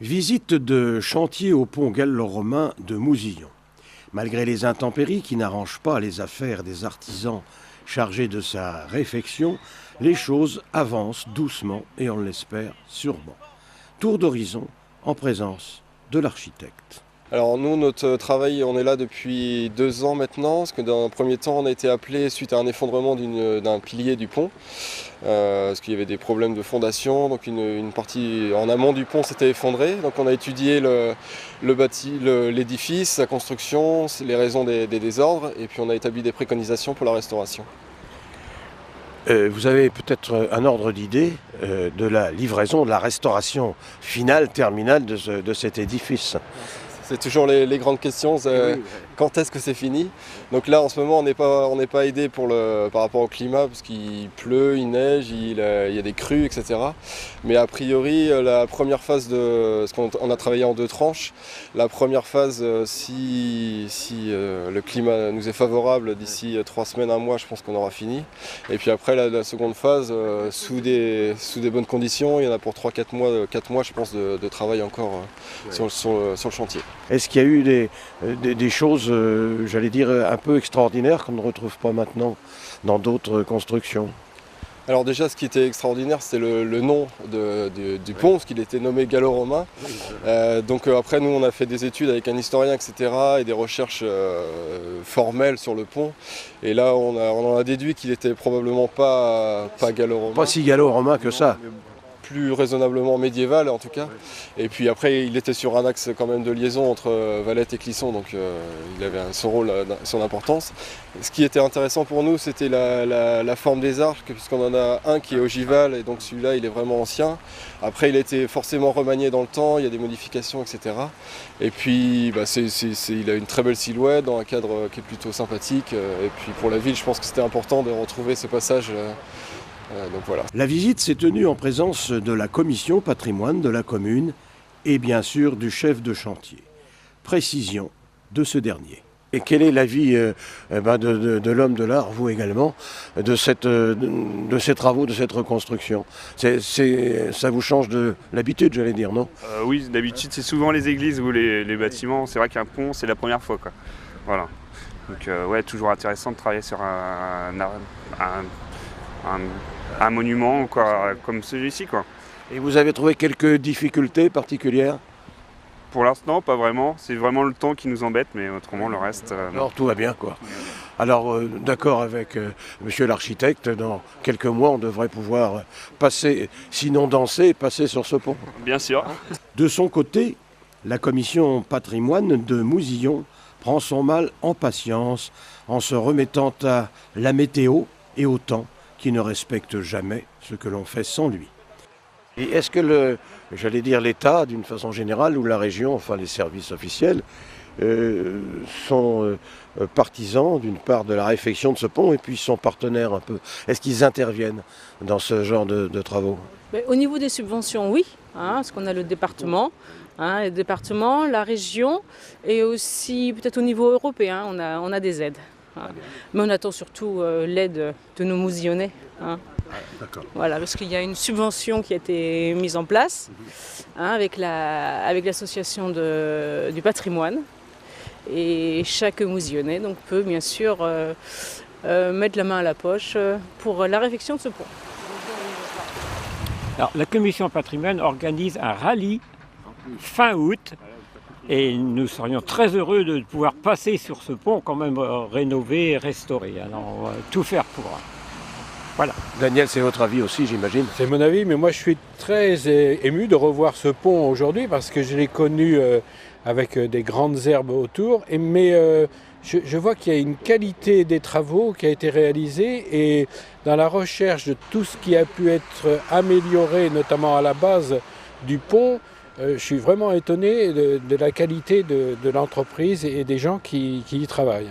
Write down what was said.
Visite de chantier au pont gallo-romain de Mousillon. Malgré les intempéries qui n'arrangent pas les affaires des artisans chargés de sa réfection, les choses avancent doucement et on l'espère sûrement. Tour d'horizon en présence de l'architecte. Alors nous, notre travail, on est là depuis 2 ans maintenant, parce que dans un premier temps, on a été appelé suite à un effondrement d'un pilier du pont, parce qu'il y avait des problèmes de fondation, donc une partie en amont du pont s'était effondrée. Donc on a étudié l'édifice, sa construction, les raisons des désordres, et puis on a établi des préconisations pour la restauration. Vous avez peut-être un ordre d'idée de la livraison, de la restauration finale, terminale de cet édifice. C'est toujours les grandes questions, quand est-ce que c'est fini? Donc là en ce moment on n'est pas aidé par rapport au climat parce qu'il pleut, il neige, il y a des crues, etc. Mais a priori la première phase parce qu'on a travaillé en 2 tranches, la première phase si le climat nous est favorable d'ici 3 semaines, 1 mois, je pense qu'on aura fini. Et puis après la seconde phase, sous des bonnes conditions, il y en a pour 3-4 mois, 4 mois je pense de travail encore sur le chantier. Est-ce qu'il y a eu des choses, j'allais dire, un peu extraordinaires qu'on ne retrouve pas maintenant dans d'autres constructions? Alors déjà, ce qui était extraordinaire, c'était le nom du pont, parce qu'il était nommé gallo-romain. Donc après, nous, on a fait des études avec un historien, etc., et des recherches formelles sur le pont. Et là, on en a déduit qu'il était probablement pas gallo-romain. Pas si gallo-romain que ça. Plus raisonnablement médiéval en tout cas. Et puis après il était sur un axe quand même de liaison entre Valette et Clisson, donc il avait son rôle, son importance. Ce qui était intéressant pour nous, c'était la forme des arcs, puisqu'on en a un qui est ogival et donc celui-là il est vraiment ancien. Après il a été forcément remanié dans le temps, il y a des modifications, etc. Et puis il a une très belle silhouette dans un cadre qui est plutôt sympathique. Et puis pour la ville, je pense que c'était important de retrouver ce passage. Donc voilà. La visite s'est tenue en présence de la commission patrimoine de la commune et bien sûr du chef de chantier. Précision de ce dernier. Et quel est l'avis de l'homme de l'art, vous également, de ces travaux, de cette reconstruction? Ça vous change de l'habitude, j'allais dire, non? Oui, d'habitude c'est souvent les églises ou les bâtiments. C'est vrai qu'un pont, c'est la première fois, quoi. Voilà. Donc ouais, toujours intéressant de travailler sur un monument quoi, comme celui-ci, quoi. Et vous avez trouvé quelques difficultés particulières? Pour l'instant, pas vraiment. C'est vraiment le temps qui nous embête, mais autrement, le reste... Alors, tout va bien, quoi. Alors, d'accord avec monsieur l'architecte, dans quelques mois, on devrait pouvoir passer, sinon danser, passer sur ce pont. Bien sûr. De son côté, la commission patrimoine de Mousillon prend son mal en patience en se remettant à la météo et au temps, qui ne respecte jamais ce que l'on fait sans lui. Et est-ce que l'État, d'une façon générale, ou la région, enfin les services officiels, sont partisans d'une part de la réfection de ce pont et puis sont partenaires un peu? Est-ce qu'ils interviennent dans ce genre de travaux? Au niveau des subventions, oui, parce qu'on a le département, la région et aussi peut-être au niveau européen, on a des aides. Mais on attend surtout l'aide de nos Mousillonnais. Voilà, parce qu'il y a une subvention qui a été mise en place avec l'association du patrimoine. Et chaque Mousillonnais donc, peut bien sûr mettre la main à la poche pour la réfection de ce pont. Alors, la commission patrimoine organise un rallye fin août. Et nous serions très heureux de pouvoir passer sur ce pont quand même rénové et restauré. Alors on va tout faire pour. Voilà. Daniel, c'est votre avis aussi, j'imagine? C'est mon avis, mais moi je suis très ému de revoir ce pont aujourd'hui parce que je l'ai connu avec des grandes herbes autour. Mais je vois qu'il y a une qualité des travaux qui a été réalisée et dans la recherche de tout ce qui a pu être amélioré, notamment à la base du pont, je suis vraiment étonné de la qualité de l'entreprise et des gens qui y travaillent.